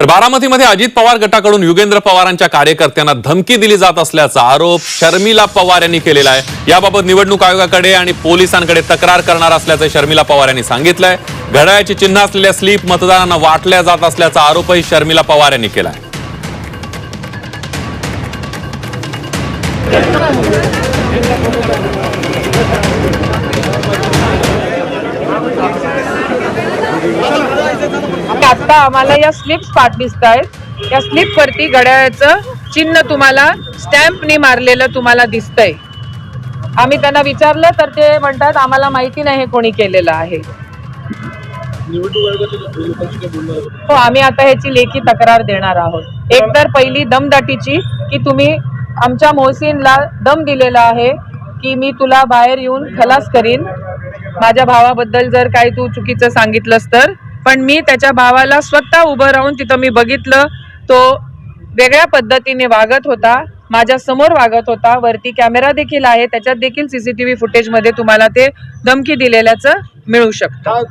बारामतीमध्ये अजित पवार गटाकडून युगेंद्र पवारांच्या कार्यकर्त्यांना धमकी दिली जात असल्याचा आरोप शर्मिला पवार यांनी केलेला आहे। याबाबत निवडणूक आयोगाकडे आणि पोलिसांकडे तक्रार करणार असल्याचे शर्मिला पवार यांनी सांगितलंय। घड्याळाची चिन्ह असलेल्या स्लिप मतदारांना वाटल्या जात असल्याचा आरोपही शर्मिला पवार यांनी केलाय। आता आम्हाला या स्लिप्स पाठ दिसत आहेत। या स्लिप वरती घड्याळाचं चिन्ह तुम्हाला स्टॅम्पनी मारलेलं तुम्हाला दिसतंय। आम्ही त्यांना विचारलं तर ते म्हणतात आम्हाला माहिती नाही हे कोणी केलेलं आहे। हो, आम्ही आता ह्याची लेखी तक्रार देणार आहोत। एक तर पहिली दमदाटीची की तुम्ही आमच्या मोहसिनला दम दिलेला आहे की मी तुला बाहेर येऊन खलास करीन माझ्या भावाबद्दल जर काही तू चुकीचं सांगितलंस तर। पण मी त्याच्या भावाला स्वतः उभं राहून तिथं मी बघितलं, तो वेगळ्या पद्धतीने वागत होता, माझ्या समोर वागत होता। वरती कॅमेरा देखील आहे, त्याच्यात देखील सीसीटीव्ही फुटेज मध्ये तुम्हाला ते धमकी दिलेल्याचं मिळू शकतं।